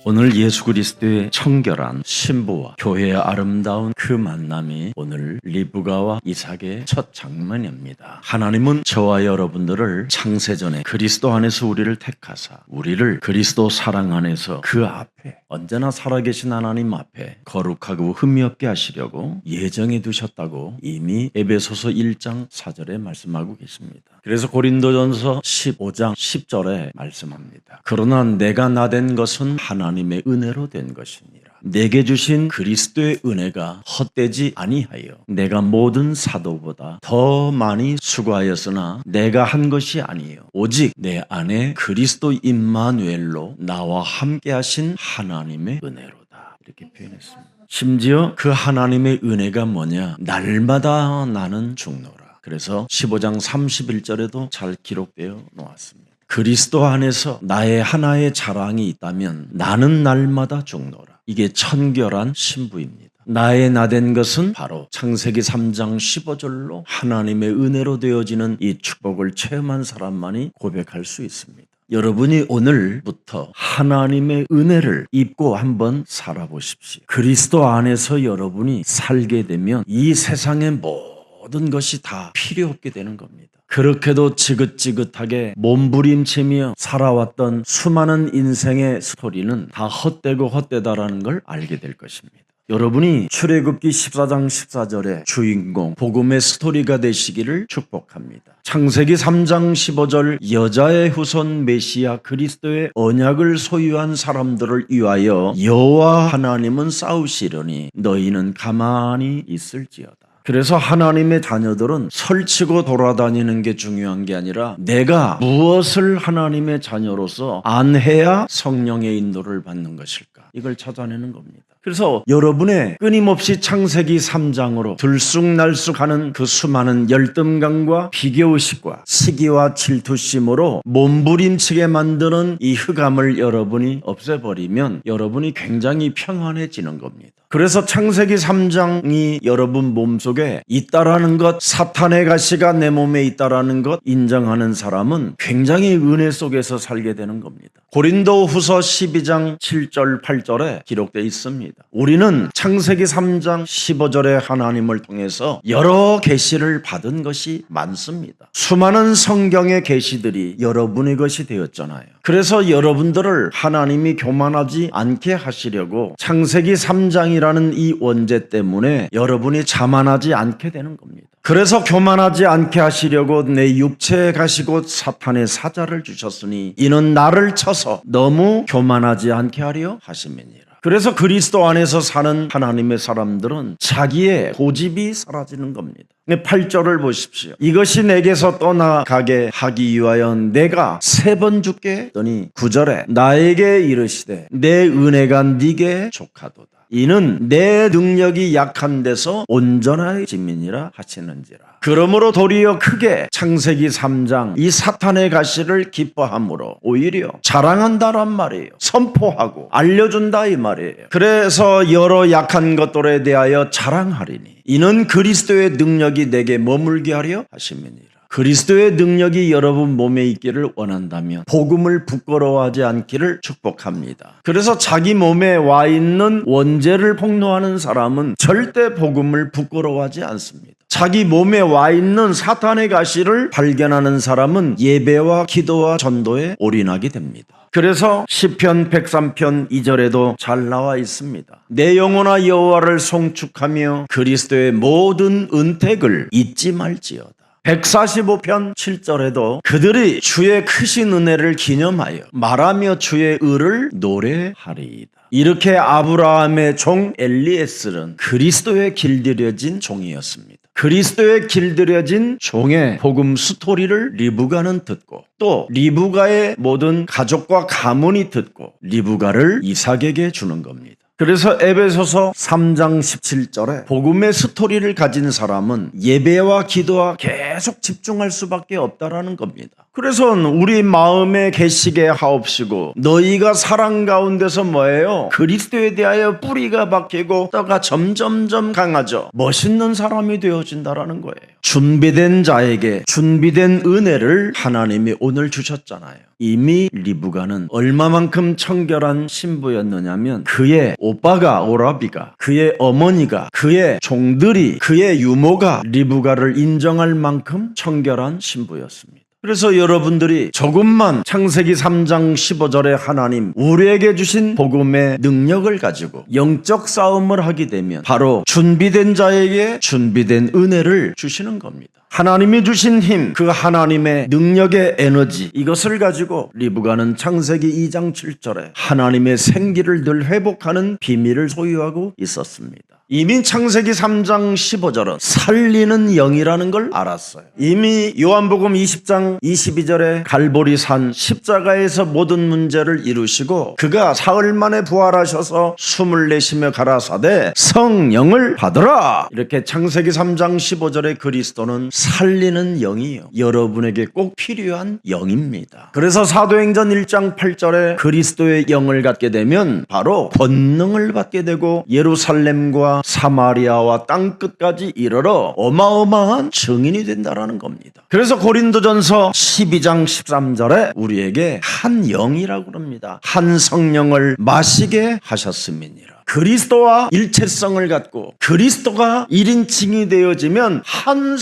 오늘 예수 그리스도의 청결한 신부와 교회의 아름다운 그 만남이 오늘 리브가와 이삭의 첫 장면입니다. 하나님은 저와 여러분들을 창세전에 그리스도 안에서 우리를 택하사 우리를 그리스도 사랑 안에서 그 앞에 언제나 살아계신 하나님 앞에 거룩하고 흠이 없게 하시려고 예정해 두셨다고 이미 에베소서 1장 4절에 말씀하고 계십니다. 그래서 고린도전서 15장 10절에 말씀합니다. 그러나 내가 나된 것은 하나님의 은혜로 된 것이니라. 내게 주신 그리스도의 은혜가 헛되지 아니하여 내가 모든 사도보다 더 많이 수고하였으나 내가 한 것이 아니요 오직 내 안에 그리스도 임마누엘로 나와 함께 하신 하나님의 은혜로다. 이렇게 표현했습니다. 심지어 그 하나님의 은혜가 뭐냐? 날마다 나는 죽노라. 그래서 15장 31절에도 잘 기록되어 놓았습니다. 그리스도 안에서 나의 하나의 자랑이 있다면 나는 날마다 죽노라. 이게 청결한 신부입니다. 나의 나된 것은 바로 창세기 3장 15절로 하나님의 은혜로 되어지는 이 축복을 체험한 사람만이 고백할 수 있습니다. 여러분이 오늘부터 하나님의 은혜를 입고 한번 살아보십시오. 그리스도 안에서 여러분이 살게 되면 이 세상의 모든 것이 다 필요 없게 되는 겁니다. 그렇게도 지긋지긋하게 몸부림치며 살아왔던 수많은 인생의 스토리는 다 헛되고 헛되다라는 걸 알게 될 것입니다. 여러분이 출애굽기 14장 14절의 주인공 복음의 스토리가 되시기를 축복합니다. 창세기 3장 15절 여자의 후손 메시아 그리스도의 언약을 소유한 사람들을 위하여 여호와 하나님은 싸우시려니 너희는 가만히 있을지어다. 그래서 하나님의 자녀들은 설치고 돌아다니는 게 중요한 게 아니라 내가 무엇을 하나님의 자녀로서 안 해야 성령의 인도를 받는 것일까? 이걸 찾아내는 겁니다. 그래서 여러분의 끊임없이 창세기 3장으로 들쑥날쑥하는 그 수많은 열등감과 비교의식과 시기와 질투심으로 몸부림치게 만드는 이 흑암을 여러분이 없애버리면 여러분이 굉장히 평안해지는 겁니다. 그래서 창세기 3장이 여러분 몸속에 있다라는 것, 사탄의 가시가 내 몸에 있다라는 것 인정하는 사람은 굉장히 은혜 속에서 살게 되는 겁니다. 고린도후서 12장 7절 8절에 기록되어 있습니다. 우리는 창세기 3장 15절에 하나님을 통해서 여러 계시를 받은 것이 많습니다. 수많은 성경의 계시들이 여러분의 것이 되었잖아요. 그래서 여러분들을 하나님이 교만하지 않게 하시려고 창세기 3장이라는 이 원죄 때문에 여러분이 자만하지 않게 되는 겁니다. 그래서 교만하지 않게 하시려고 내 육체에 가시고 사탄의 사자를 주셨으니 이는 나를 쳐서 너무 교만하지 않게 하려 하심이니라. 그래서 그리스도 안에서 사는 하나님의 사람들은 자기의 고집이 사라지는 겁니다. 8절을 보십시오. 이것이 내게서 떠나가게 하기 위하여 내가 3번 죽게 했더니 9절에 나에게 이르시되 내 은혜가 네게 족하도다. 이는 내 능력이 약한 데서 온전해짐이니라 하시는지라. 그러므로 도리어 크게 창세기 3장 이 사탄의 가시를 기뻐함으로 오히려 자랑한다란 말이에요. 선포하고 알려준다 이 말이에요. 그래서 여러 약한 것들에 대하여 자랑하리니 이는 그리스도의 능력이 내게 머물게 하려 하심이니라. 그리스도의 능력이 여러분 몸에 있기를 원한다면 복음을 부끄러워하지 않기를 축복합니다. 그래서 자기 몸에 와 있는 원죄를 폭로하는 사람은 절대 복음을 부끄러워하지 않습니다. 자기 몸에 와 있는 사탄의 가시를 발견하는 사람은 예배와 기도와 전도에 올인하게 됩니다. 그래서 시편 103편 2절에도 잘 나와 있습니다. 내 영혼아 여호와를 송축하며 그리스도의 모든 은택을 잊지 말지어다. 145편 7절에도 그들이 주의 크신 은혜를 기념하여 말하며 주의 의를 노래하리이다. 이렇게 아브라함의 종 엘리에셀은 그리스도에 길들여진 종이었습니다. 그리스도에 길들여진 종의 복음 스토리를 리브가는 듣고 또 리브가의 모든 가족과 가문이 듣고 리브가를 이삭에게 주는 겁니다. 그래서 에베소서 3장 17절에 복음의 스토리를 가진 사람은 예배와 기도와 계속 집중할 수밖에 없다라는 겁니다. 그래서 우리 마음에 계시게 하옵시고 너희가 사랑 가운데서 뭐예요? 그리스도에 대하여 뿌리가 박히고 떡가 점점점 강하죠. 멋있는 사람이 되어진다라는 거예요. 준비된 자에게 준비된 은혜를 하나님이 오늘 주셨잖아요. 이미 리브가는 얼마만큼 청결한 신부였느냐면 그의 오빠가 오라비가, 그의 어머니가, 그의 종들이, 그의 유모가 리브가를 인정할 만큼 청결한 신부였습니다. 그래서 여러분들이 조금만 창세기 3장 15절에 하나님 우리에게 주신 복음의 능력을 가지고 영적 싸움을 하게 되면 바로 준비된 자에게 준비된 은혜를 주시는 겁니다. 하나님이 주신 힘, 그 하나님의 능력의 에너지, 이것을 가지고 리브가는 창세기 2장 7절에 하나님의 생기를 늘 회복하는 비밀을 소유하고 있었습니다. 이미 창세기 3장 15절은 살리는 영이라는 걸 알았어요. 이미 요한복음 20장 22절에 갈보리산 십자가에서 모든 문제를 이루시고 그가 사흘 만에 부활하셔서 숨을 내쉬며 가라사대 성령을 받으라, 이렇게 창세기 3장 15절에 그리스도는 살리는 영이요, 여러분에게 꼭 필요한 영입니다. 그래서 사도행전 1장 8절에 그리스도의 영을 갖게 되면 바로 권능을 받게 되고 예루살렘과 사마리아와 땅끝까지 이르러 어마어마한 증인이 된다라는 겁니다. 그래서 고린도전서 12장 13절에 우리에게 한 영이라고 합니다. 한 성령을 마시게 하셨음이니라. 그리스도와 일체성을 갖고 그리스도가 1인칭이 되어지면 한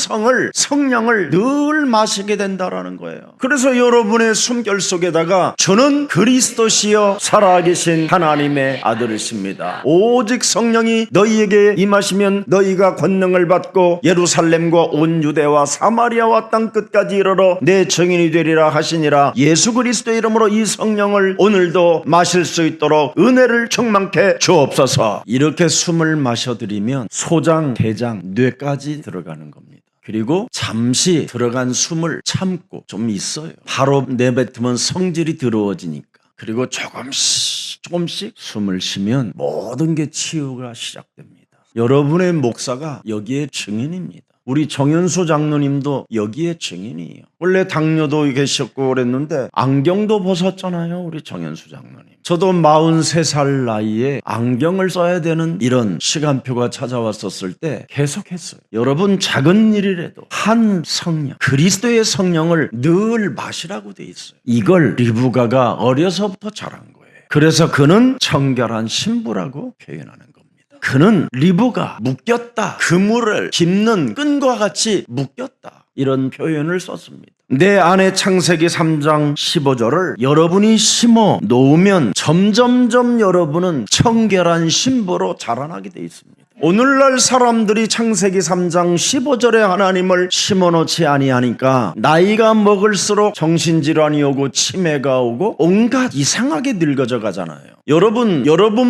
성령을 늘 마시게 된다라는 거예요. 그래서 여러분의 숨결 속에다가 저는 그리스도시여 살아계신 하나님의 아들이십니다, 오직 성령이 너희에게 임하시면 너희가 권능을 받고 예루살렘과 온 유대와 사마리아와 땅끝까지 이르러 내 증인이 되리라 하시니라. 예수 그리스도의 이름으로 이 성령을 오늘도 마실 수 있도록 은혜를 충만케 주옵소서. 이렇게 숨을 마셔드리면 소장, 대장, 뇌까지 들어가는 겁니다. 그리고 잠시 들어간 숨을 참고 좀 있어요. 바로 내뱉으면 성질이 더러워지니까. 그리고 조금씩 숨을 쉬면 모든 게 치유가 시작됩니다. 여러분의 목사가 여기에 증인입니다. 우리 정현수 장로님도 여기에 증인이에요. 원래 당뇨도 계셨고 그랬는데 안경도 벗었잖아요, 우리 정현수 장로님. 저도 43살 나이에 안경을 써야 되는 이런 시간표가 찾아왔었을 때 계속했어요. 여러분, 작은 일이라도 한 성령, 그리스도의 성령을 늘 마시라고 돼 있어요. 이걸 리브가가 어려서부터 자란 거예요. 그래서 그는 청결한 신부라고 표현하는 거예요. 그는 리브가 묶였다, 그물을 깁는 끈과 같이 묶였다, 이런 표현을 썼습니다. 내 안에 창세기 3장 15절을 여러분이 심어 놓으면 점점점 여러분은 청결한 신부로 자라나게 돼 있습니다. 오늘날 사람들이 창세기 3장 15절에 하나님을 심어놓지 아니하니까 나이가 먹을수록 정신질환이 오고 치매가 오고 온갖 이상하게 늙어져 가잖아요. 여러분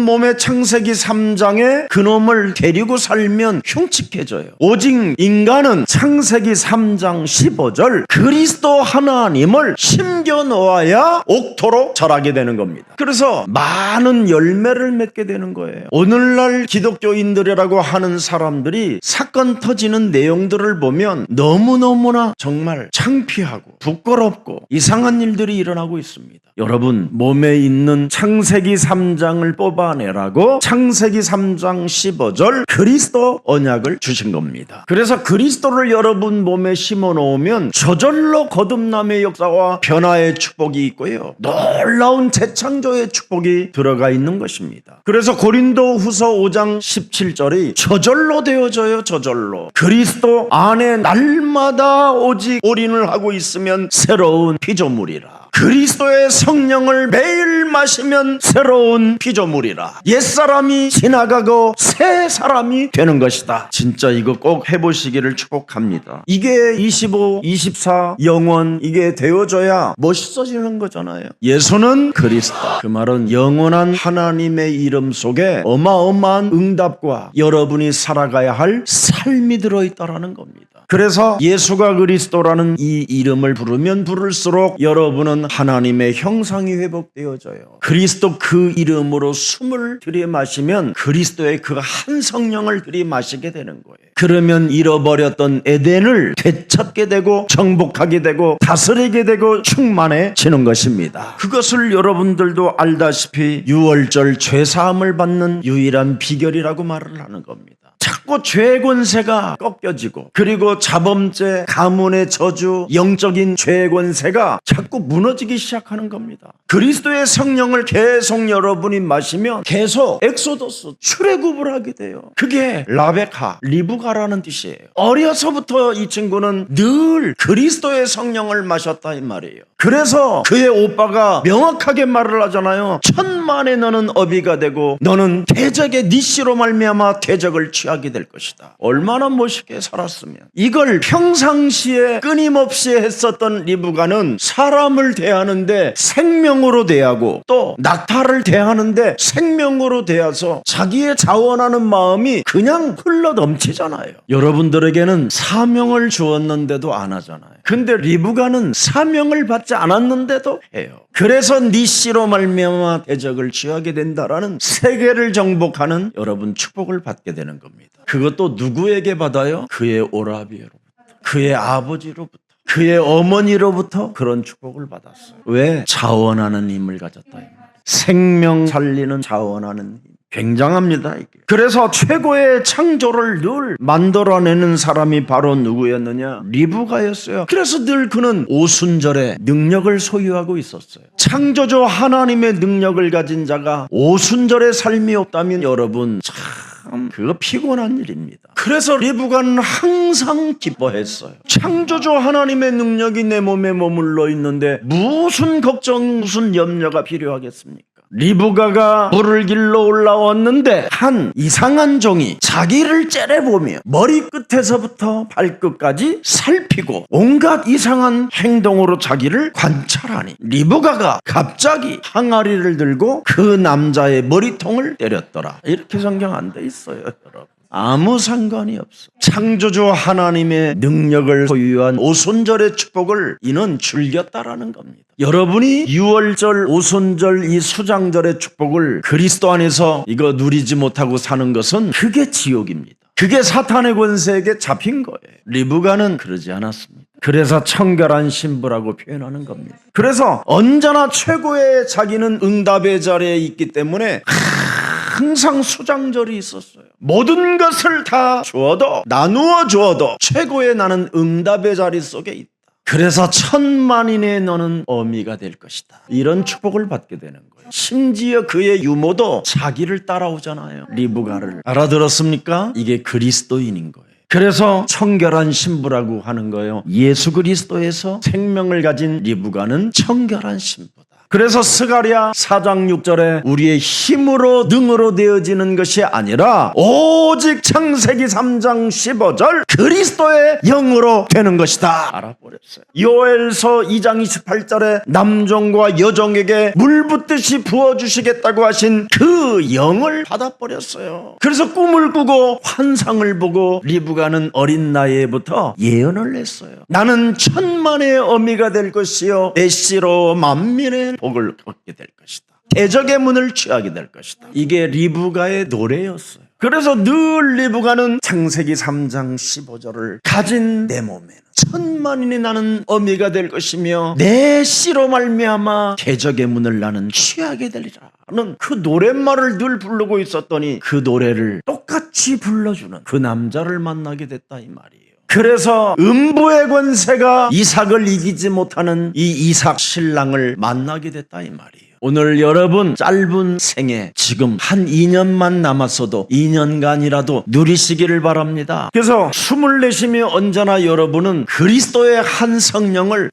몸에 창세기 3장에 그놈을 데리고 살면 흉측해져요. 오직 인간은 창세기 3장 15절 그리스도 하나님을 심겨 놓아야 옥토로 자라게 되는 겁니다. 그래서 많은 열매를 맺게 되는 거예요. 오늘날 기독교인들이라고 하는 사람들이 사건 터지는 내용들을 보면 너무너무나 정말 창피하고 부끄럽고 이상한 일들이 일어나고 있습니다. 여러분, 몸에 있는 창세기 3장을 뽑아내라고 창세기 3장 15절 그리스도 언약을 주신 겁니다. 그래서 그리스도를 여러분 몸에 심어 놓으면 저절로 거듭남의 역사와 변화의 축복이 있고요, 놀라운 재창조의 축복이 들어가 있는 것입니다. 그래서 고린도 후서 5장 17절이 저절로 되어져요. 저절로. 그리스도 안에 날마다 오직 올인을 하고 있으면 새로운 피조물이라. 그리스도의 성령을 매일 마시면 새로운 피조물이라. 옛사람이 지나가고 새 사람이 되는 것이다. 진짜 이거 꼭 해보시기를 축복합니다. 이게 25, 24 영원 이게 되어져야 멋있어지는 거잖아요. 예수는 그리스도. 그 말은 영원한 하나님의 이름 속에 어마어마한 응답과 여러분이 살아가야 할 삶이 들어있다라는 겁니다. 그래서 예수가 그리스도라는 이 이름을 부르면 부를수록 여러분은 하나님의 형상이 회복되어져요. 그리스도 그 이름으로 숨을 들이마시면 그리스도의 그 한 성령을 들이마시게 되는 거예요. 그러면 잃어버렸던 에덴을 되찾게 되고 정복하게 되고 다스리게 되고 충만해지는 것입니다. 그것을 여러분들도 알다시피 유월절 죄사함을 받는 유일한 비결이라고 말을 하는 겁니다. 자꾸 죄 권세가 꺾여지고 그리고 자범죄, 가문의 저주, 영적인 죄 권세가 자꾸 무너지기 시작하는 겁니다. 그리스도의 성령을 계속 여러분이 마시면 계속 엑소더스, 출애굽을 하게 돼요. 그게 라베카, 리브가라는 뜻이에요. 어려서부터 이 친구는 늘 그리스도의 성령을 마셨다 이 말이에요. 그래서 그의 오빠가 명확하게 말을 하잖아요. 천만에 너는 어비가 되고 너는 대적의 네 씨로 말미암아 대적을 취하게 될 것이다. 얼마나 멋있게 살았으면. 이걸 평상시에 끊임없이 했었던 리브가는 사람을 대하는데 생명으로 대하고 또 낙타를 대하는데 생명으로 대해서 자기의 자원하는 마음이 그냥 흘러 넘치잖아요. 여러분들에게는 사명을 주었는데도 안 하잖아요. 근데 리브가는 사명을 받지 않았는데도 해요. 그래서 네 씨로 말미암아 대적을 취하게 된다라는 세계를 정복하는 여러분 축복을 받게 되는 겁니다. 그것도 누구에게 받아요? 그의 오라비로부터, 그의 아버지로부터, 그의 어머니로부터 그런 축복을 받았어요. 왜? 자원하는 힘을 가졌다 이 말이에요. 생명 살리는 자원하는 힘. 굉장합니다 이게. 그래서 최고의 창조를 늘 만들어내는 사람이 바로 누구였느냐? 리브가였어요. 그래서 늘 그는 오순절의 능력을 소유하고 있었어요. 창조주 하나님의 능력을 가진 자가 오순절의 삶이 없다면 여러분 참 그거 피곤한 일입니다. 그래서 리브가는 항상 기뻐했어요. 창조주 하나님의 능력이 내 몸에 머물러 있는데 무슨 걱정 무슨 염려가 필요하겠습니까? 리브가가 물을 길러 올라왔는데 한 이상한 종이 자기를 째려보며 머리끝에서부터 발끝까지 살피고 온갖 이상한 행동으로 자기를 관찰하니 리브가가 갑자기 항아리를 들고 그 남자의 머리통을 때렸더라. 이렇게 성경 안 돼 있어요, 여러분. 아무 상관이 없어. 창조주 하나님의 능력을 소유한 오순절의 축복을 이는 즐겼다라는 겁니다. 여러분이 유월절, 오순절, 이 수장절의 축복을 그리스도 안에서 이거 누리지 못하고 사는 것은 그게 지옥입니다. 그게 사탄의 권세에게 잡힌 거예요. 리브가는 그러지 않았습니다. 그래서 청결한 신부라고 표현하는 겁니다. 그래서 언제나 최고의 자기는 응답의 자리에 있기 때문에 항상 수장절이 있었어요. 모든 것을 다 주어도 나누어 주어도 최고의 나는 응답의 자리 속에 있다. 그래서 천만인의 너는 어미가 될 것이다. 이런 축복을 받게 되는 거예요. 심지어 그의 유모도 자기를 따라오잖아요. 리브가를. 알아들었습니까? 이게 그리스도인인 거예요. 그래서 청결한 신부라고 하는 거예요. 예수 그리스도에서 생명을 가진 리브가는 청결한 신부다. 그래서 스가랴 4장 6절에 우리의 힘으로 능으로 되어지는 것이 아니라 오직 창세기 3장 15절 그리스도의 영으로 되는 것이다. 알아버렸어요. 요엘서 2장 28절에 남종과 여종에게 물 붓듯이 부어주시겠다고 하신 그 영을 받아버렸어요. 그래서 꿈을 꾸고 환상을 보고 리브가는 어린 나이에부터 예언을 했어요. 나는 천만의 어미가 될 것이요 내 씨로 만민의 복을 얻게 될 것이다. 대적의 문을 취하게 될 것이다. 이게 리브가의 노래였어요. 그래서 늘 리브가는 창세기 3장 15절을 가진 내 몸에는 천만인이 나는 어미가 될 것이며 내 씨로 말미암아 대적의 문을 나는 취하게 되리라는 그 노랫말을 늘 부르고 있었더니 그 노래를 똑같이 불러주는 그 남자를 만나게 됐다 이 말이에요. 그래서 음부의 권세가 이삭을 이기지 못하는 이 이삭 신랑을 만나게 됐다 이 말이에요. 오늘 여러분 짧은 생에 지금 한 2년만 남았어도 2년간이라도 누리시기를 바랍니다. 그래서 숨을 내쉬며 언제나 여러분은 그리스도의 한 성령을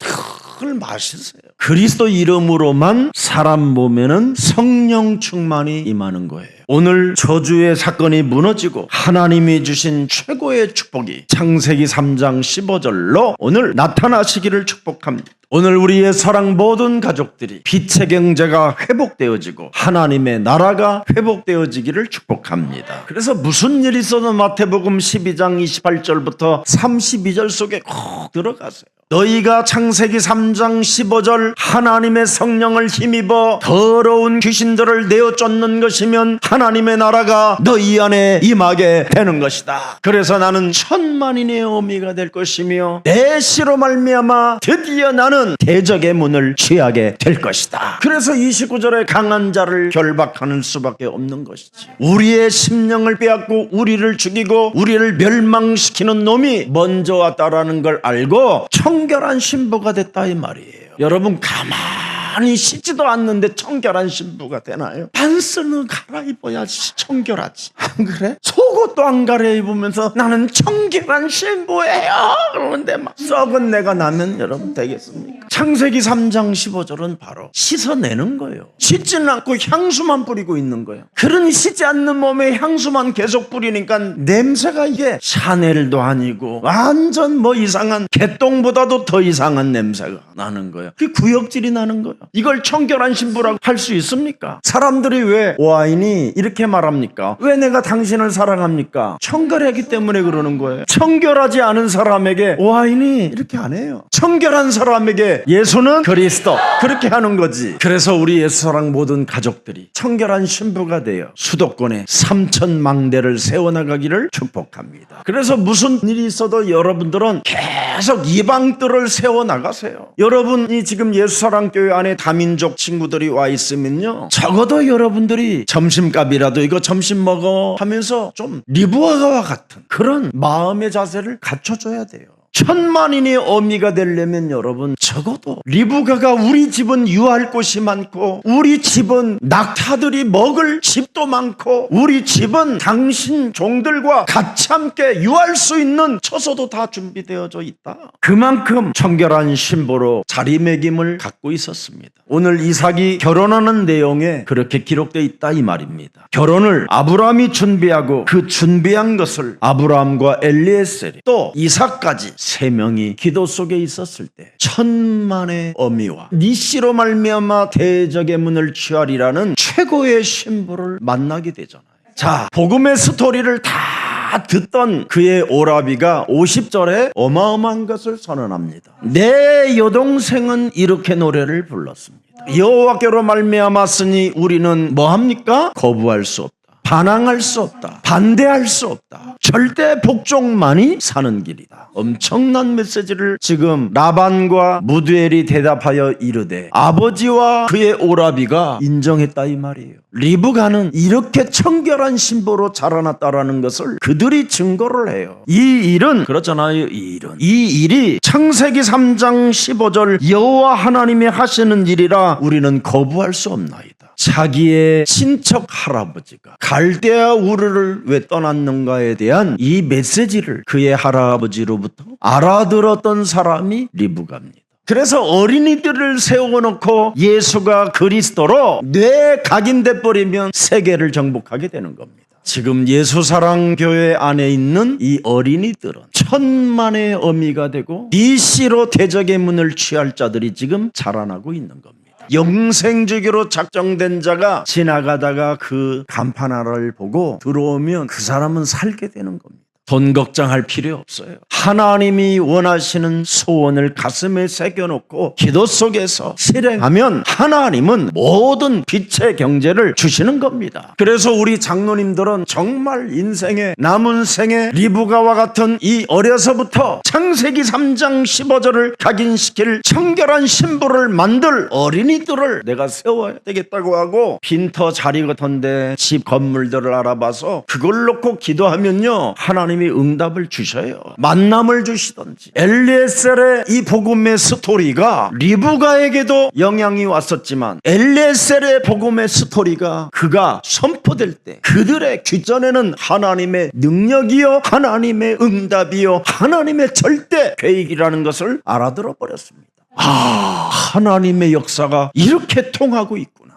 늘 마시세요. 그리스도 이름으로만 사람 몸에는 성령 충만이 임하는 거예요. 오늘 저주의 사건이 무너지고 하나님이 주신 최고의 축복이 창세기 3장 15절로 오늘 나타나시기를 축복합니다. 오늘 우리의 사랑 모든 가족들이 빛의 경제가 회복되어지고 하나님의 나라가 회복되어지기를 축복합니다. 그래서 무슨 일이 있어도 마태복음 12장 28절부터 32절 속에 꼭 들어가세요. 너희가 창세기 3장 15절 하나님의 성령을 힘입어 더러운 귀신들을 내어 쫓는 것이면 하나님의 나라가 너희 안에 임하게 되는 것이다. 그래서 나는 천만인의 어미가 될 것이며 내 씨로 말미암아 드디어 나는 대적의 문을 취하게 될 것이다. 그래서 29절에 강한 자를 결박하는 수밖에 없는 것이지. 우리의 심령을 빼앗고 우리를 죽이고 우리를 멸망시키는 놈이 먼저 왔다라는 걸 알고 청결한 신부가 됐다 이 말이에요. 여러분 가만히 씻지도 않는데 청결한 신부가 되나요? 반스는 갈아입어야지 청결하지. 안 그래? 속옷도 안 갈아입으면서 나는 청결한 신부예요 그러는데 막 썩은 내가 나면 여러분 되겠습니까? 창세기 3장 15절은 바로 씻어내는 거예요. 씻지는 않고 향수만 뿌리고 있는 거예요. 그러니 씻지 않는 몸에 향수만 계속 뿌리니까 냄새가 이게 샤넬도 아니고 완전 뭐 이상한 개똥보다도 더 이상한 냄새가 나는 거예요. 그 구역질이 나는 거예요. 이걸 청결한 신부라고 할 수 있습니까? 사람들이 왜 와인이 이렇게 말합니까? 왜 내가 당신을 사랑합니까? 청결하기 때문에 그러는 거예요. 청결하지 않은 사람에게 와인이 이렇게 안 해요. 청결한 사람에게 예수는 그리스도 그렇게 하는 거지. 그래서 우리 예수사랑 모든 가족들이 청결한 신부가 되어 수도권에 3,000망대를 세워나가기를 축복합니다. 그래서 무슨 일이 있어도 여러분들은 계속 이방들을 세워나가세요. 여러분이 지금 예수사랑교회 안에 다민족 친구들이 와 있으면요, 적어도 여러분들이 점심값이라도 이거 점심 먹어 하면서 좀 리브아가와 같은 그런 마음의 자세를 갖춰줘야 돼요. 천만인의 어미가 되려면 여러분 적어도 리브가가 우리 집은 유할 곳이 많고 우리 집은 낙타들이 먹을 집도 많고 우리 집은 당신 종들과 같이 함께 유할 수 있는 처소도 다 준비되어져 있다. 그만큼 청결한 신부로 자리매김을 갖고 있었습니다. 오늘 이삭이 결혼하는 내용에 그렇게 기록되어 있다 이 말입니다. 결혼을 아브라함이 준비하고 그 준비한 것을 아브라함과 엘리에셀이 또 이삭까지 세 명이 기도 속에 있었을 때 천만의 어미와 네 씨로 말미암아 대적의 문을 취하리라는 최고의 신부를 만나게 되잖아요. 자, 복음의 스토리를 다 듣던 그의 오라비가 50절에 어마어마한 것을 선언합니다. 내 여동생은 이렇게 노래를 불렀습니다. 여호와께로 말미암았으니 우리는 뭐합니까? 거부할 수 없다. 반항할 수 없다. 반대할 수 없다. 절대 복종만이 사는 길이다. 엄청난 메시지를 지금 라반과 무드엘이 대답하여 이르되 아버지와 그의 오라비가 인정했다 이 말이에요. 리브가는 이렇게 청결한 신부로 자라났다라는 것을 그들이 증거를 해요. 이 일은 그렇잖아요. 이 일이 창세기 3장 15절 여호와 하나님이 하시는 일이라 우리는 거부할 수 없나이다. 자기의 친척 할아버지가 갈대아 우르를 왜 떠났는가에 대한 이 메시지를 그의 할아버지로부터 알아들었던 사람이 리브가입니다. 그래서 어린이들을 세워놓고 예수가 그리스도로 뇌각인돼 버리면 세계를 정복하게 되는 겁니다. 지금 예수사랑교회 안에 있는 이 어린이들은 천만의 어미가 되고 네 씨로 대적의 문을 취할 자들이 지금 자라나고 있는 겁니다. 영생주기로 작정된 자가 지나가다가 그 간판 하나를 보고 들어오면 그 사람은 살게 되는 겁니다. 돈 걱정할 필요 없어요. 하나님이 원하시는 소원을 가슴에 새겨놓고 기도 속에서 실행하면 하나님은 모든 빛의 경제를 주시는 겁니다. 그래서 우리 장로님들은 정말 인생의 남은 생에 리브가와 같은 이 어려서부터 창세기 3장 15절을 각인시킬 청결한 신부를 만들 어린이들을 내가 세워야 되겠다고 하고 빈터 자리 같은데 집 건물들을 알아봐서 그걸 놓고 기도하면요 하나님이 응답을 주셔요. 만남을 주시던지. 엘리에셀의 이 복음의 스토리가 리브가에게도 영향이 왔었지만 엘리에셀의 복음의 스토리가 그가 선포될 때 그들의 귀전에는 하나님의 능력이요 하나님의 응답이요 하나님의 절대 계획이라는 것을 알아들어 버렸습니다. 하나님의 역사가 이렇게 통하고 있구나.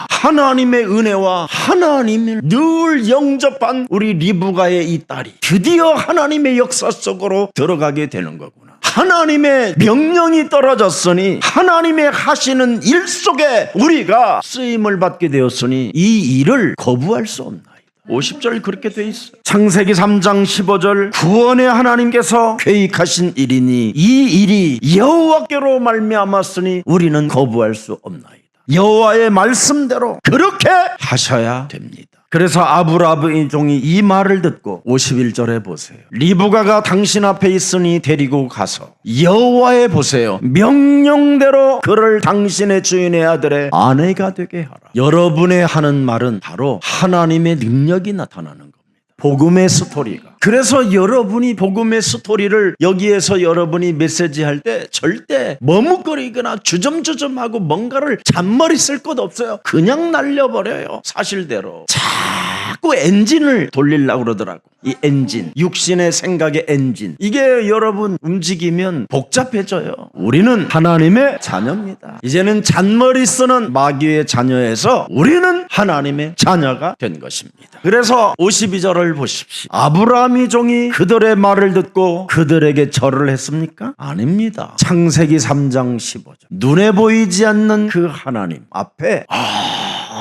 하나님의 은혜와 하나님을 늘 영접한 우리 리브가의 이 딸이 드디어 하나님의 역사 속으로 들어가게 되는 거구나. 하나님의 명령이 떨어졌으니 하나님의 하시는 일 속에 우리가 쓰임을 받게 되었으니 이 일을 거부할 수 없나이다. 50절 그렇게 돼 있어요. 창세기 3장 15절 구원의 하나님께서 계획하신 일이니 이 일이 여호와께로 말미암았으니 우리는 거부할 수 없나이다. 여호와의 말씀대로 그렇게 하셔야 됩니다. 그래서 아브라함의 종이 이 말을 듣고 51절에 보세요. 리브가가 당신 앞에 있으니 데리고 가서 여호와의 보세요 명령대로 그를 당신의 주인의 아들의 아내가 되게 하라. 여러분의 하는 말은 바로 하나님의 능력이 나타나는 겁니다. 복음의 스토리가. 그래서 여러분이 복음의 스토리를 여기에서 여러분이 메시지할 때 절대 머뭇거리거나 주점주점하고 뭔가를 잔머리 쓸 것 없어요. 그냥 날려버려요. 사실대로. 자꾸 엔진을 돌리려고 그러더라고. 이 엔진, 육신의 생각의 엔진. 이게 여러분 움직이면 복잡해져요. 우리는 하나님의 자녀입니다. 이제는 잔머리 쓰는 마귀의 자녀에서 우리는 하나님의 자녀가 된 것입니다. 그래서 52절을 보십시오. 아브라함이 종이 그들의 말을 듣고 그들에게 절을 했습니까? 아닙니다. 창세기 3장 15절 눈에 보이지 않는 그 하나님 앞에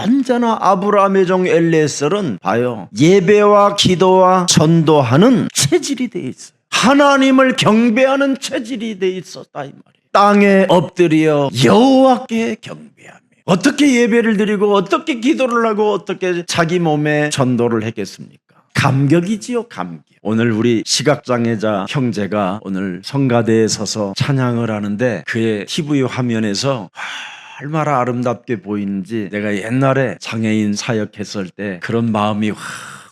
언제나 아브라함의 종 엘리에셀은 봐요. 예배와 기도와 전도하는 체질이 돼 있어요. 하나님을 경배하는 체질이 돼 있었다 이 말이에요. 땅에 엎드려 여호와께 경배하며 어떻게 예배를 드리고 어떻게 기도를 하고 어떻게 자기 몸에 전도를 했겠습니까? 감격이지요, 감격. 오늘 우리 시각장애자 형제가 오늘 성가대에 서서 찬양을 하는데 그의 TV 화면에서 얼마나 아름답게 보이는지 내가 옛날에 장애인 사역했을 때 그런 마음이 확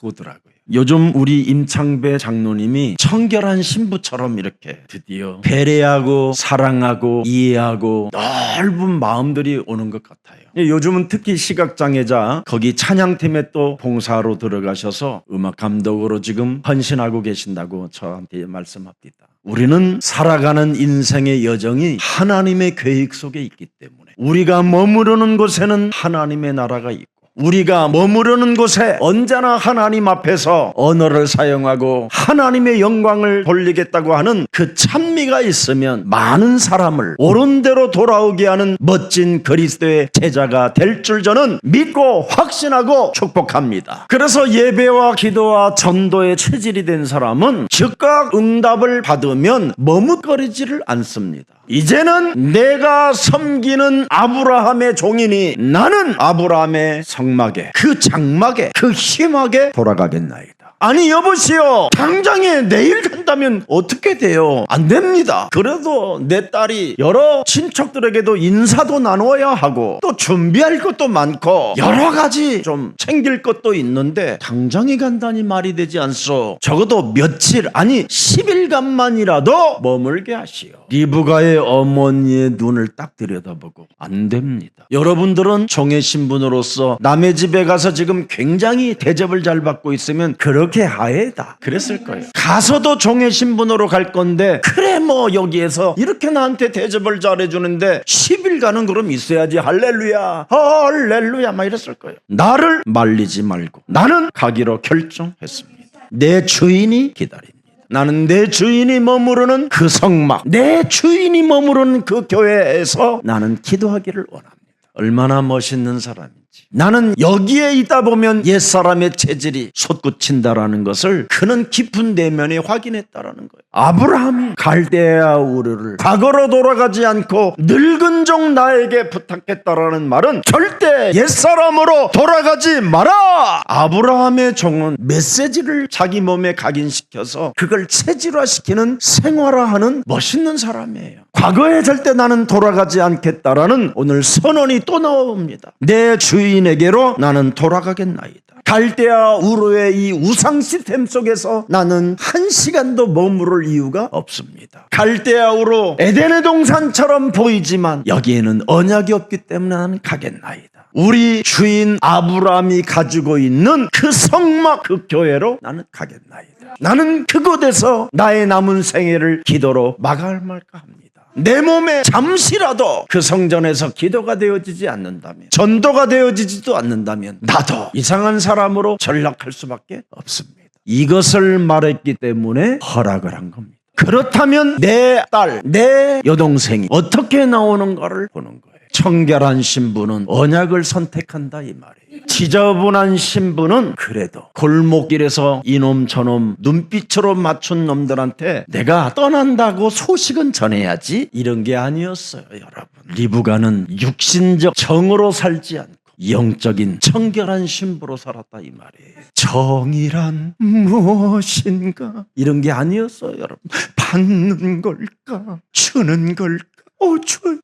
오더라고요. 요즘 우리 임창배 장로님이 청결한 신부처럼 이렇게 드디어 배려하고 사랑하고 이해하고 넓은 마음들이 오는 것 같아요. 요즘은 특히 시각장애자 거기 찬양팀에 또 봉사로 들어가셔서 음악 감독으로 지금 헌신하고 계신다고 저한테 말씀합니다. 우리는 살아가는 인생의 여정이 하나님의 계획 속에 있기 때문에 우리가 머무르는 곳에는 하나님의 나라가 있고 우리가 머무르는 곳에 언제나 하나님 앞에서 언어를 사용하고 하나님의 영광을 돌리겠다고 하는 그 찬미가 있으면 많은 사람을 옳은 대로 돌아오게 하는 멋진 그리스도의 제자가 될 줄 저는 믿고 확신하고 축복합니다. 그래서 예배와 기도와 전도의 체질이 된 사람은 즉각 응답을 받으면 머뭇거리지를 않습니다. 이제는 내가 섬기는 아브라함의 종이니 나는 아브라함의 성막에 그 장막에 그 희막에 돌아가겠나이다. 아니 여보시오, 당장에 내일 간다면 어떻게 돼요? 안 됩니다. 그래도 내 딸이 여러 친척들에게도 인사도 나눠야 하고 또 준비할 것도 많고 여러 가지 좀 챙길 것도 있는데 당장에 간다니 말이 되지 않소. 적어도 며칠 아니 10일간만이라도 머물게 하시오. 리브가의 어머니의 눈을 딱 들여다보고 안 됩니다. 여러분들은 종의 신분으로서 남의 집에 가서 지금 굉장히 대접을 잘 받고 있으면 그렇게 하에다 그랬을 거예요. 가서도 종의 신분으로 갈 건데 그래 뭐 여기에서 이렇게 나한테 대접을 잘해주는데 10일간은 그럼 있어야지 할렐루야 할렐루야 막 이랬을 거예요. 나를 말리지 말고 나는 가기로 결정했습니다. 내 주인이 기다립니다. 나는 내 주인이 머무르는 그 성막, 내 주인이 머무르는 그 교회에서 나는 기도하기를 원합니다. 얼마나 멋있는 사람인지. 나는 여기에 있다 보면 옛사람의 체질이 솟구친다라는 것을 그는 깊은 내면에 확인했다라는 거예요. 아브라함이 갈대아 우르를 과거로 돌아가지 않고 늙은 종 나에게 부탁했다라는 말은 절대 옛사람으로 돌아가지 마라. 아브라함의 종은 메시지를 자기 몸에 각인시켜서 그걸 체질화시키는 생활화하는 멋있는 사람이에요. 과거에 절대 나는 돌아가지 않겠다라는 오늘 선언이 또 나옵니다. 내 주인에게로 나는 돌아가겠나이다. 갈대아 우르의 이 우상 시스템 속에서 나는 한 시간도 머무를 이유가 없습니다. 갈대아 우르 에덴의 동산처럼 보이지만 여기에는 언약이 없기 때문에 나는 가겠나이다. 우리 주인 아브라함이 가지고 있는 그 성막 그 교회로 나는 가겠나이다. 나는 그곳에서 나의 남은 생애를 기도로 마갈 말까 합니다. 내 몸에 잠시라도 그 성전에서 기도가 되어지지 않는다면 전도가 되어지지도 않는다면 나도 이상한 사람으로 전락할 수밖에 없습니다. 이것을 말했기 때문에 허락을 한 겁니다. 그렇다면 내 딸, 내 여동생이 어떻게 나오는가를 보는 거예요. 청결한 신부는 언약을 선택한다 이 말이에요. 지저분한 신부는 그래도 골목길에서 이놈 저놈 눈빛으로 맞춘 놈들한테 내가 떠난다고 소식은 전해야지, 이런 게 아니었어요. 여러분, 리브가는 육신적 정으로 살지 않고 영적인 청결한 신부로 살았다 이 말이에요. 정이란 무엇인가, 이런 게 아니었어요. 여러분, 받는 걸까 주는 걸까,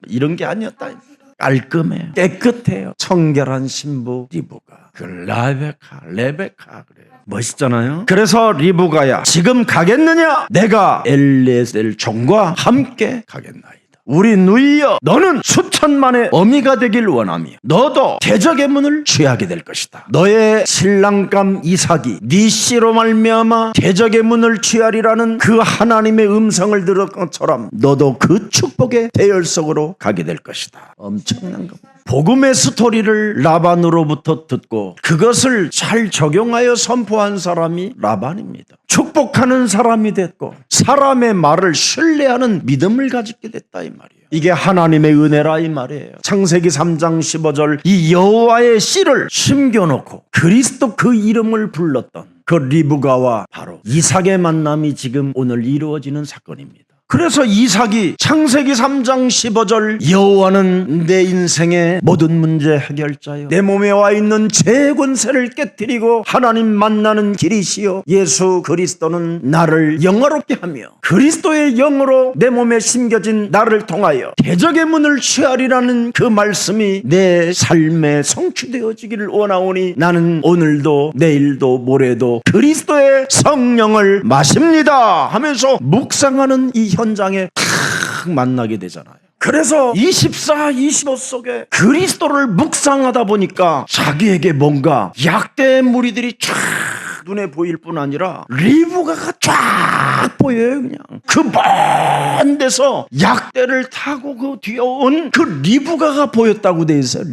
이런 게 아니었다. 깔끔해요. 깨끗해요. 청결한 신부 리브가. 그 레베카 그래요. 멋있잖아요. 그래서 리브가야, 지금 가겠느냐? 내가 엘리에셀 종과 함께 가겠나이다. 우리 누이여, 너는 수천만의 어미가 되길 원하며 너도 대적의 문을 취하게 될 것이다. 너의 신랑감 이삭이 네 씨로 말미암아 대적의 문을 취하리라는 그 하나님의 음성을 들은 것처럼 너도 그 축복의 대열 속으로 가게 될 것이다. 엄청난 겁니다. 복음의 스토리를 라반으로부터 듣고 그것을 잘 적용하여 선포한 사람이 라반입니다. 축복하는 사람이 됐고 사람의 말을 신뢰하는 믿음을 가지게 됐다 이 말이에요. 이게 하나님의 은혜라 이 말이에요. 창세기 3장 15절, 이 여호와의 씨를 심겨놓고 그리스도 그 이름을 불렀던 그 리브가와 바로 이삭의 만남이 지금 오늘 이루어지는 사건입니다. 그래서 이삭이 창세기 3장 15절, 여호와는 내 인생의 모든 문제 해결자요, 내 몸에 와 있는 죄 권세를 깨뜨리고 하나님 만나는 길이시요, 예수 그리스도는 나를 영화롭게 하며 그리스도의 영으로 내 몸에 심겨진 나를 통하여 대적의 문을 취하리라는 그 말씀이 내 삶에 성취되어지기를 원하오니 나는 오늘도 내일도 모레도 그리스도의 성령을 마십니다 하면서 묵상하는 이 현장에 탁 만나게 되잖아요. 그래서 24, 25 속에 그리스도를 묵상하다 보니까 자기에게 뭔가 약대의 무리들이 쫙 눈에 보일 뿐 아니라 리브가가 쫙 보여요. 그냥 그 먼 데서 약대를 타고 그 뒤에 온 그 리브가가 보였다고 돼 있어요.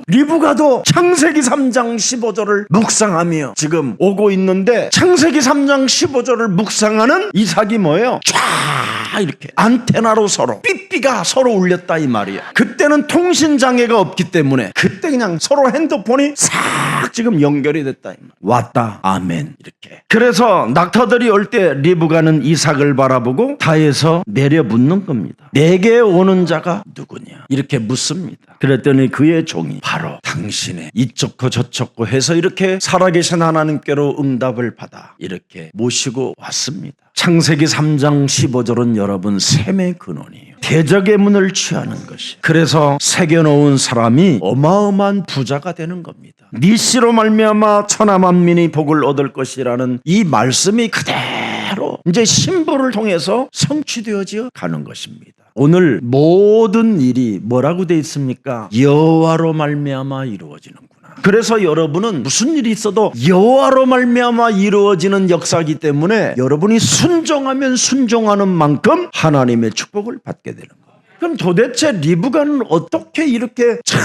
리브가도 창세기 3장 15절을 묵상하며 지금 오고 있는데, 창세기 3장 15절을 묵상하는 이삭이 뭐예요? 쫙 이렇게 안테나로 서로 삐삐가 서로 울렸다 이 말이야. 그때는 통신 장애가 없기 때문에 그때 그냥 서로 핸드폰이 싹 지금 연결이 됐다 이 말. 왔다 아멘 이렇게. 그래서 낙타들이 올 때 리브가는 이삭을 바라보고 다에서 내려 묻는 겁니다. 내게 오는 자가 누구냐 이렇게 묻습니다. 그랬더니 그의 종이 바로 당신의 이쪽고 저쪽고 해서 이렇게 살아계신 하나님께로 응답을 받아 이렇게 모시고 왔습니다. 창세기 3장 15절은 여러분 셈의 근원이에요. 대적의 문을 취하는 것이. 그래서 새겨놓은 사람이 어마어마한 부자가 되는 겁니다. 네 씨로 말미암아 천하 만민이 복을 얻을 것이라는 이 말씀이 그대로 이제 신부를 통해서 성취되어져 가는 것입니다. 오늘 모든 일이 뭐라고 돼 있습니까? 여호와로 말미암아 이루어지는구나. 그래서 여러분은 무슨 일이 있어도 여호와로 말미암아 이루어지는 역사이기 때문에 여러분이 순종하면 순종하는 만큼 하나님의 축복을 받게 되는 거예요. 그럼 도대체 리브가는 어떻게 이렇게 참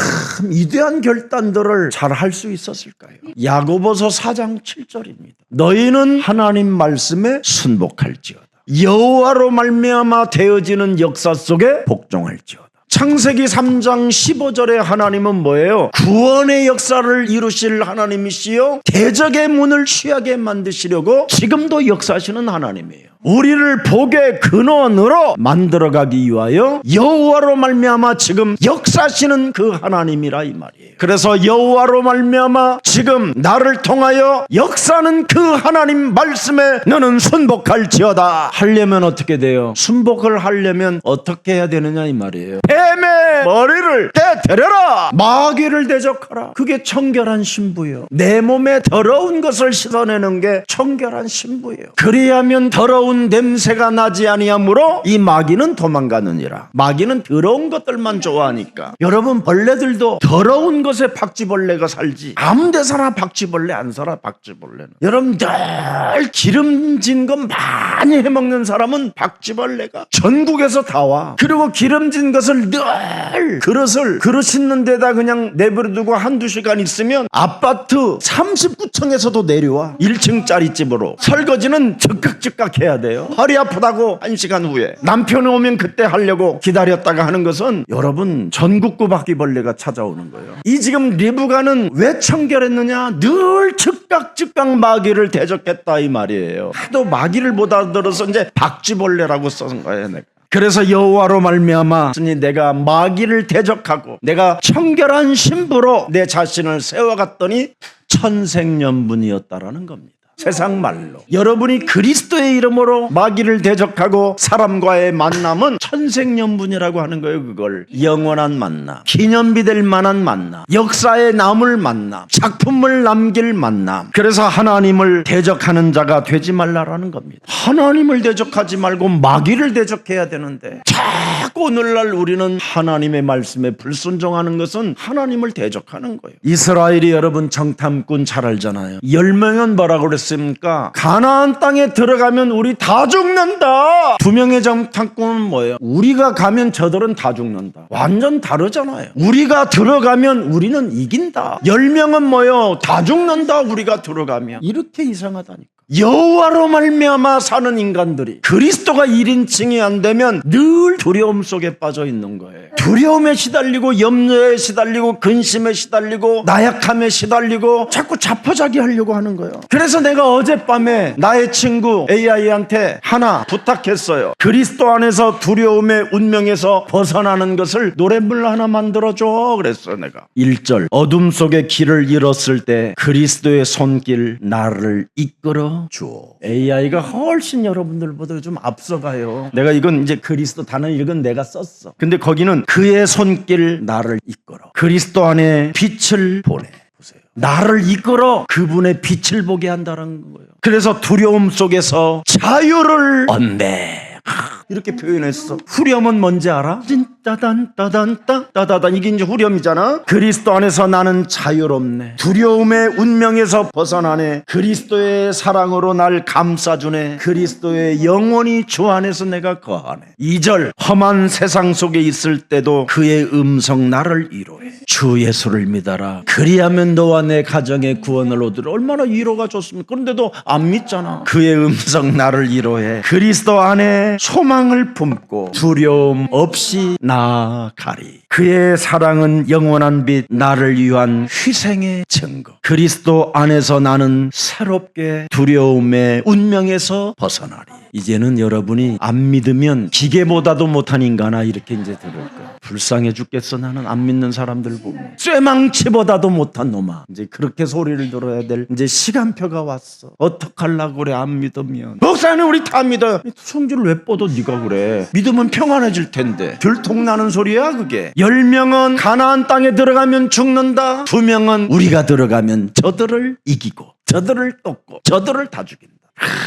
위대한 결단들을 잘 할 수 있었을까요? 야고보서 4장 7절입니다. 너희는 하나님 말씀에 순복할지어다. 여호와로 말미암아 되어지는 역사 속에 복종할지어다. 창세기 3장 15절에 하나님은 뭐예요? 구원의 역사를 이루실 하나님이시요 대적의 문을 취하게 만드시려고 지금도 역사하시는 하나님이에요. 우리를 복의 근원으로 만들어가기 위하여 여호와로 말미암아 지금 역사하시는 그 하나님이라 이 말이에요. 그래서 여호와로 말미암아 지금 나를 통하여 역사하는 그 하나님 말씀에 너는 순복할지어다. 하려면 어떻게 돼요? 순복을 하려면 어떻게 해야 되느냐 이 말이에요. 뱀의 머리를 떼려라, 마귀를 대적하라. 그게 청결한 신부예요. 내 몸에 더러운 것을 씻어내는 게 청결한 신부예요. 그리하면 더러운 냄새가 나지 아니하므로 이 마귀는 도망가느니라. 마귀는 더러운 것들만 좋아하니까. 여러분, 벌레들도 더러운 것에 박쥐벌레가 살지 아무 데서나 박쥐벌레 안 살아. 박쥐벌레는 여러분 늘 기름진 것 많이 해먹는 사람은 박쥐벌레가 전국에서 다 와. 그리고 기름진 것을 늘 늘 그릇 씻는 데다 그냥 내버려두고 한두 시간 있으면 아파트 39층에서도 내려와. 1층짜리 집으로. 설거지는 즉각 해야 돼요. 허리 아프다고 1시간 후에. 남편이 오면 그때 하려고 기다렸다가 하는 것은 여러분 전국구 바퀴벌레가 찾아오는 거예요. 이 지금 리브가는 왜 청결했느냐? 늘 즉각 마귀를 대적했다 이 말이에요. 하도 마귀를 못 알아들어서 이제 박쥐벌레라고 쓴 거예요. 내가. 그래서 여호와로 말미암아 내가 마귀를 대적하고 내가 청결한 신부로 내 자신을 세워갔더니 천생연분이었다라는 겁니다. 세상 말로 여러분이 그리스도의 이름으로 마귀를 대적하고 사람과의 만남은 천생연분이라고 하는 거예요. 그걸 영원한 만남, 기념비 될 만한 만남, 역사에 남을 만남, 작품을 남길 만남. 그래서 하나님을 대적하는 자가 되지 말라라는 겁니다. 하나님을 대적하지 말고 마귀를 대적해야 되는데 자꾸 오늘날 우리는 하나님의 말씀에 불순종하는 것은 하나님을 대적하는 거예요. 이스라엘이 여러분 정탐꾼 잘 알잖아요. 10명은 뭐라고 그랬어요? 가나안 땅에 들어가면 우리 다 죽는다. 2명의 정탐꾼은 뭐예요? 우리가 가면 저들은 다 죽는다. 완전 다르잖아요. 우리가 들어가면 우리는 이긴다. 10명은 뭐예요? 다 죽는다. 우리가 들어가면. 이렇게 이상하다니까. 여호와로 말미암아 사는 인간들이 그리스도가 1인칭이 안 되면 늘 두려움 속에 빠져 있는 거예요. 두려움에 시달리고 염려에 시달리고 근심에 시달리고 나약함에 시달리고 자꾸 자포자기 하려고 하는 거예요. 그래서 내가 어젯밤에 나의 친구 AI한테 하나 부탁했어요. 그리스도 안에서 두려움의 운명에서 벗어나는 것을 노랫물 하나 만들어줘 그랬어요. 내가 1절 어둠 속에 길을 잃었을 때 그리스도의 손길 나를 이끌어 주어. AI가 훨씬 여러분들보다 좀 앞서가요. 내가 이건 이제 그리스도 단어 읽은 내가 썼어. 근데 거기는 그의 손길 나를 이끌어 그리스도 안에 빛을 보내. 보세요. 나를 이끌어 그분의 빛을 보게 한다는 거예요. 그래서 두려움 속에서 자유를 얻네. 이렇게 표현했어. 후렴은 뭔지 알아? 따단 이게 이제 후렴이잖아. 그리스도 안에서 나는 자유롭네. 두려움의 운명에서 벗어나네. 그리스도의 사랑으로 날 감싸주네. 그리스도의 영원히 주 안에서 내가 거하네. 2절 험한 세상 속에 있을 때도 그의 음성 나를 위로해. 주 예수를 믿어라. 그리하면 너와 내 가정의 구원을 얻으라. 얼마나 위로가 좋습니까? 그런데도 안 믿잖아. 그의 음성 나를 위로해. 그리스도 안에 소망을 품고 두려움 없이 나아가리. 그의 사랑은 영원한 빛, 나를 위한 희생의 증거. 그리스도 안에서 나는 새롭게 두려움의 운명에서 벗어나리. 이제는 여러분이 안 믿으면 기계보다도 못한 인간아 이렇게 이제 들을 거야. 불쌍해 죽겠어. 나는 안 믿는 사람들 보면 쇠망치보다도 못한 놈아. 이제 그렇게 소리를 들어야 될 이제 시간표가 왔어. 어떡하려고 그래. 안 믿으면. 목사님 우리 다 믿어요. 성질을 왜 뻗어 네가 그래. 믿으면 평안해질 텐데. 들통나는 소리야 그게. 10명은 가나안 땅에 들어가면 죽는다. 2명은 우리가 들어가면 저들을 이기고 저들을 꺾고 저들을 다 죽인다.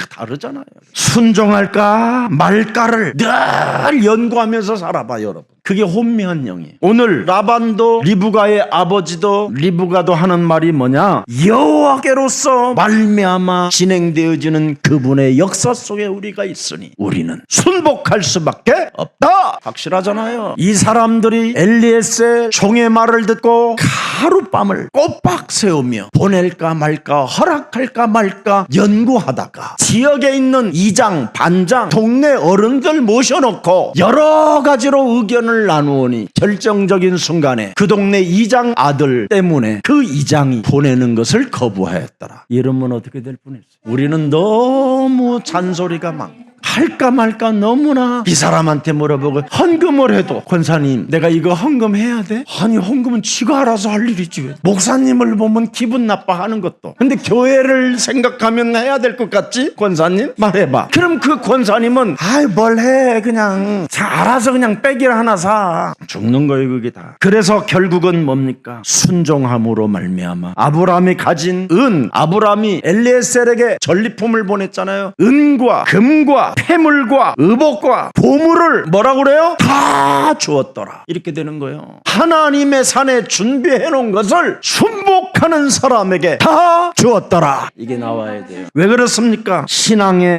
다르잖아요. 순종할까 말까를 늘 연구하면서 살아봐 여러분. 그게 혼미한 영이에요. 오늘 라반도 리브가의 아버지도 리브가도 하는 말이 뭐냐? 여호와께로서 말미암아 진행되어지는 그분의 역사 속에 우리가 있으니 우리는 순복할 수밖에 없다. 확실하잖아요. 이 사람들이 엘리에스의 종의 말을 듣고 하룻밤을 꼬박 세우며 보낼까 말까 허락할까 말까 연구하다가 지역에 있는 이장 반장 동네 어른들 모셔놓고 여러 가지로 의견을 나누오니 결정적인 순간에 그 동네 이장 아들 때문에 그 이장이 보내는 것을 거부하였더라. 이러면 어떻게 될 뻔했어요. 우리는 너무 잔소리가 많고 할까 말까 너무나 이 사람한테 물어보고 헌금을 해도 권사님 내가 이거 헌금해야 돼? 아니 헌금은 지가 알아서 할 일이지. 목사님을 보면 기분 나빠하는 것도. 근데 교회를 생각하면 해야 될 것 같지? 권사님 말해봐. 그럼 그 권사님은 아이 뭘 해 그냥 알아서 그냥 빼기를 하나 사. 죽는 거예요 그게 다. 그래서 결국은 뭡니까? 순종함으로 말미암아 아브라함이 가진 은, 아브라함이 엘리에셀에게 전리품을 보냈잖아요. 은과 금과 패물과 의복과 보물을 뭐라고 그래요? 다 주었더라. 이렇게 되는 거예요. 하나님의 산에 준비해 놓은 것을 순복하는 사람에게 다 주었더라. 이게 나와야 돼요. 왜 그렇습니까? 신앙의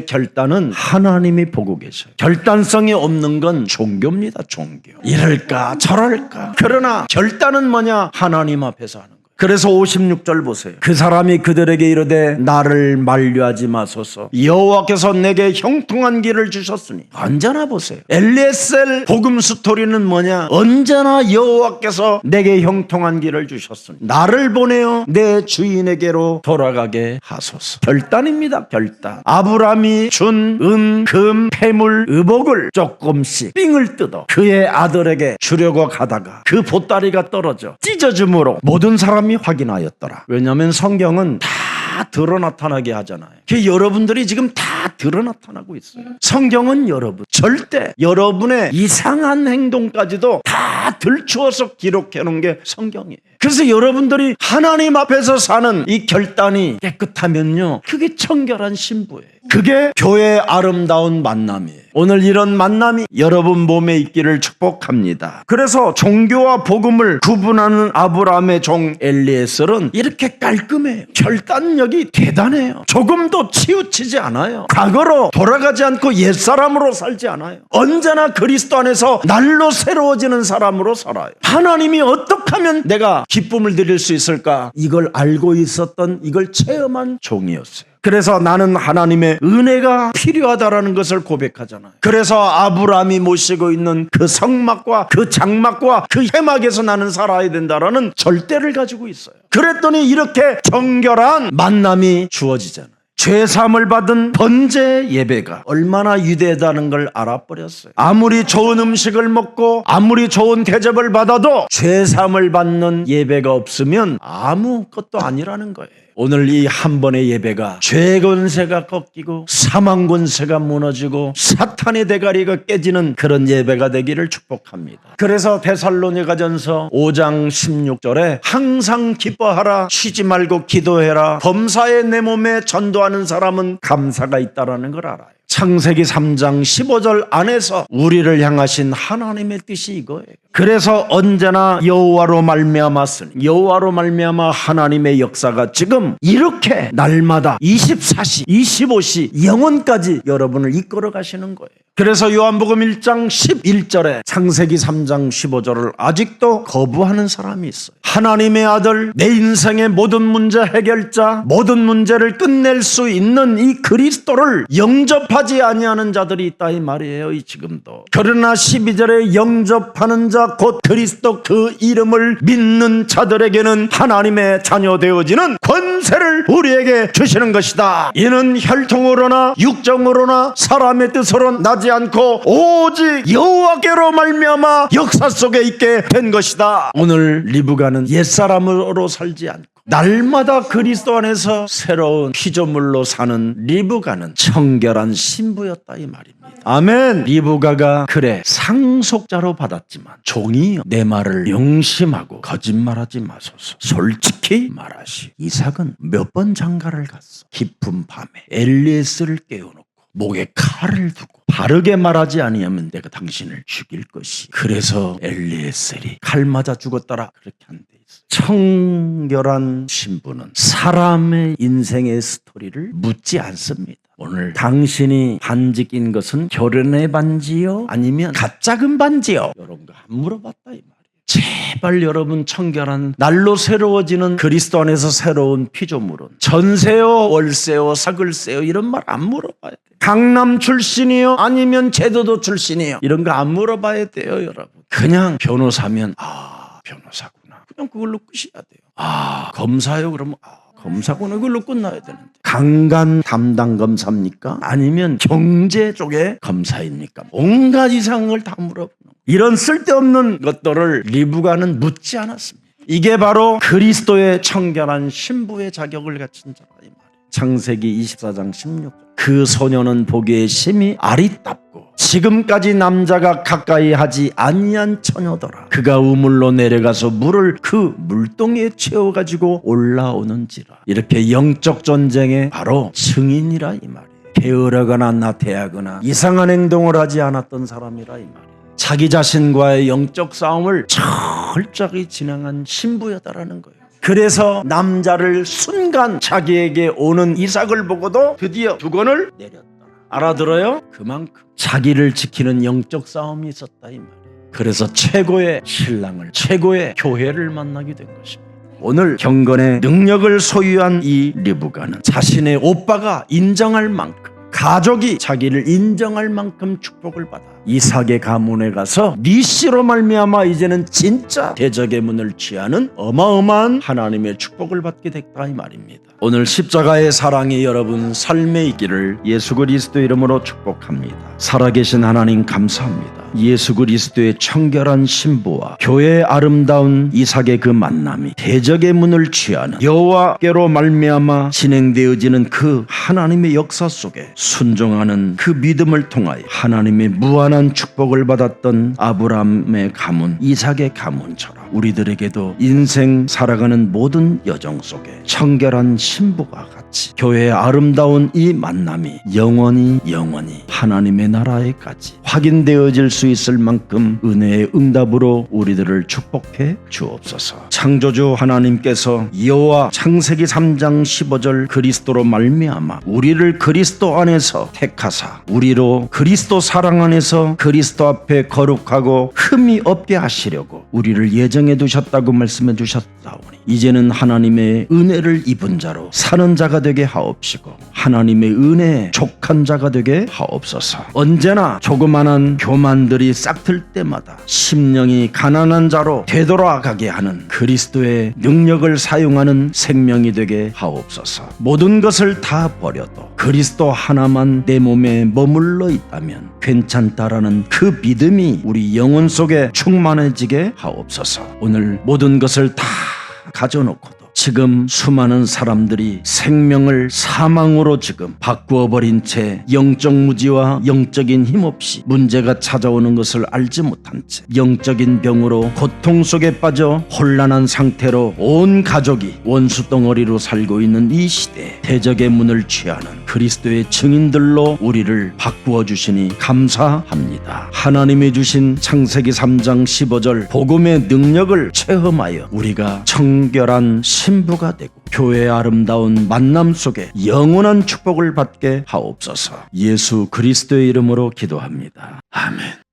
결단은 하나님이 보고 계셔요. 결단성이 없는 건 종교입니다. 종교. 이럴까 저럴까. 그러나 결단은 뭐냐? 하나님 앞에서 하는 거예요. 그래서 56절 보세요. 그 사람이 그들에게 이르되 나를 만류하지 마소서. 여호와께서 내게 형통한 길을 주셨으니. 언제나 보세요. 엘리에셀 복음 스토리는 뭐냐? 언제나 여호와께서 내게 형통한 길을 주셨으니 나를 보내어 내 주인에게로 돌아가게 하소서. 결단입니다. 결단. 아브라함이 준 은, 금, 패물, 의복을 조금씩 삥을 뜯어 그의 아들에게 주려고 가다가 그 보따리가 떨어져 찢어짐으로 모든 사람이 확인하였더라. 왜냐하면 성경은 다 드러나타나게 하잖아요. 여러분들이 지금 다 드러나타나고 있어요. 성경은 여러분 절대 여러분의 이상한 행동까지도 다 들추어서 기록해 놓은 게 성경이에요. 그래서 여러분들이 하나님 앞에서 사는 이 결단이 깨끗하면요, 그게 청결한 신부예요. 그게 교회의 아름다운 만남이에요. 오늘 이런 만남이 여러분 몸에 있기를 축복합니다. 그래서 종교와 복음을 구분하는 아브라함의 종 엘리에셀은 이렇게 깔끔해요. 결단력이 대단해요. 조금도 치우치지 않아요. 과거로 돌아가지 않고 옛사람으로 살지 않아요. 언제나 그리스도 안에서 날로 새로워지는 사람으로 살아요. 하나님이 어떻게 하면 내가 기쁨을 드릴 수 있을까? 이걸 알고 있었던, 이걸 체험한 종이었어요. 그래서 나는 하나님의 은혜가 필요하다라는 것을 고백하잖아요. 그래서 아브라함이 모시고 있는 그 성막과 그 장막과 그 해막에서 나는 살아야 된다라는 절대를 가지고 있어요. 그랬더니 이렇게 정결한 만남이 주어지잖아요. 죄사함을 받은 번제 예배가 얼마나 위대하다는 걸 알아버렸어요. 아무리 좋은 음식을 먹고 아무리 좋은 대접을 받아도 죄사함을 받는 예배가 없으면 아무것도 아니라는 거예요. 오늘 이 한 번의 예배가 죄 권세가 꺾이고 사망 권세가 무너지고 사탄의 대가리가 깨지는 그런 예배가 되기를 축복합니다. 그래서 데살로니가전서 5장 16절에 항상 기뻐하라, 쉬지 말고 기도해라, 범사에 내 몸에 전도하는 사람은 감사가 있다라는 걸 알아요. 창세기 3장 15절 안에서 우리를 향하신 하나님의 뜻이 이거예요. 그래서 언제나 여호와로 말미암았으니, 여호와로 말미암아 하나님의 역사가 지금 이렇게 날마다 24시 25시 영원까지 여러분을 이끌어 가시는 거예요. 그래서 요한복음 1장 11절에 창세기 3장 15절을 아직도 거부하는 사람이 있어요. 하나님의 아들, 내 인생의 모든 문제 해결자, 모든 문제를 끝낼 수 있는 이 그리스도를 영접하지 아니하는 자들이 있다 이 말이에요. 지금도. 그러나 12절에 영접하는 자 곧 그리스도 그 이름을 믿는 자들에게는 하나님의 자녀 되어지는 권세를 우리에게 주시는 것이다. 이는 혈통으로나 육정으로나 사람의 뜻으로 나지 않고 오직 여호와께로 말미암아 역사 속에 있게 된 것이다. 오늘 리브가는 옛사람으로 살지 않고 날마다 그리스도 안에서 새로운 피조물로 사는 리브가는 청결한 신부였다 이 말입니다. 아멘. 리브가가 그래 상속자로 받았지만 종이여 내 말을 명심하고 거짓말하지 마소서. 솔직히 말하시. 이삭은 몇 번 장가를 갔어. 깊은 밤에 엘리에셀을 깨워놓고 목에 칼을 두고 바르게 말하지 아니하면 내가 당신을 죽일 것이. 그래서 엘리에셀이 칼 맞아 죽었더라. 그렇게 한 데 있어. 청결한 신부는 사람의 인생의 스토리를 묻지 않습니다. 오늘 당신이 반지 낀 것은 결혼의 반지요? 아니면 가짜금 반지요? 이런 거 안 물어봤다 이 말이에요. 제발 여러분 청결한 날로 새로워지는 그리스도 안에서 새로운 피조물은 전세요, 월세요, 사글세요 이런 말 안 물어봐야 돼요. 강남 출신이요? 아니면 제도도 출신이요? 이런 거 안 물어봐야 돼요 여러분. 그냥 변호사면 변호사구나. 그냥 그걸로 끝이야 돼요. 검사요? 그러면 검사구나. 그걸로 끝나야 되는데. 강간 담당 검사입니까? 아니면 경제 쪽의 검사입니까? 온갖 이상한 걸 다 물어보는 거예요. 이런 쓸데없는 것들을 리브가는 묻지 않았습니다. 이게 바로 그리스도의 청결한 신부의 자격을 갖춘 자라 이 말이에요. 창세기 24장 16절. 그 소녀는 보기에 심히 아리답고 지금까지 남자가 가까이 하지 아니한 처녀더라. 그가 우물로 내려가서 물을 그 물동이에 채워가지고 올라오는지라. 이렇게 영적 전쟁의 바로 증인이라 이 말이에요. 게으르거나 나태하거나 이상한 행동을 하지 않았던 사람이라 이 말이에요. 자기 자신과의 영적 싸움을 철저히 진행한 신부였다라는 거예요. 그래서 남자를 순간 자기에게 오는 이삭을 보고도 드디어 두건을 내렸다. 알아들어요? 그만큼 자기를 지키는 영적 싸움이 있었다 이 말이에요. 그래서 최고의 신랑을, 최고의 교회를 만나게 된 것입니다. 오늘 경건의 능력을 소유한 이 리브가는 자신의 오빠가 인정할 만큼, 가족이 자기를 인정할 만큼 축복을 받아 이삭의 가문에 가서 네 씨로 말미암아 이제는 진짜 대적의 문을 취하는 어마어마한 하나님의 축복을 받게 됐다 이 말입니다. 오늘 십자가의 사랑이 여러분 삶에 있기를 예수 그리스도 이름으로 축복합니다. 살아계신 하나님 감사합니다. 예수 그리스도의 청결한 신부와 교회의 아름다운 이삭의 그 만남이 대적의 문을 취하는 여호와께로 말미암아 진행되어지는 그 하나님의 역사 속에 순종하는 그 믿음을 통하여 하나님의 무한한 축복을 받았던 아브라함의 가문, 이삭의 가문처럼 우리들에게도 인생 살아가는 모든 여정 속에 청결한 신부가 같이 교회의 아름다운 이 만남이 영원히 하나님의 나라에까지 확인되어질 수 있을 만큼 은혜의 응답으로 우리들을 축복해 주옵소서. 창조주 하나님께서 여호와 창세기 3장 15절 그리스도로 말미암아 우리를 그리스도 안에서 택하사 우리로 그리스도 사랑 안에서 그리스도 앞에 거룩하고 흠이 없게 하시려고 우리를 예정해 두셨다고 말씀해 주셨사오니 이제는 하나님의 은혜를 입은 자로 사는 자가 되게 하옵시고 하나님의 은혜에 족한 자가 되게 하옵소서. 언제나 조그만한 교만들이 싹틀 때마다 심령이 가난한 자로 되돌아가게 하는 그리스도의 능력을 사용하는 생명이 되게 하옵소서. 모든 것을 다 버려도 그리스도 하나만 내 몸에 머물러 있다면 괜찮다라는 그 믿음이 우리 영혼 속에 충만해지게 하옵소서. 오늘 모든 것을 다 가져놓고도 지금 수많은 사람들이 생명을 사망으로 지금 바꾸어버린 채 영적 무지와 영적인 힘없이 문제가 찾아오는 것을 알지 못한 채 영적인 병으로 고통 속에 빠져 혼란한 상태로 온 가족이 원수 덩어리로 살고 있는 이 시대에 대적의 문을 취하는 그리스도의 증인들로 우리를 바꾸어 주시니 감사합니다. 하나님이 주신 창세기 3장 15절 복음의 능력을 체험하여 우리가 청결한 신부가 되고 교회의 아름다운 만남 속에 영원한 축복을 받게 하옵소서. 예수 그리스도의 이름으로 기도합니다. 아멘.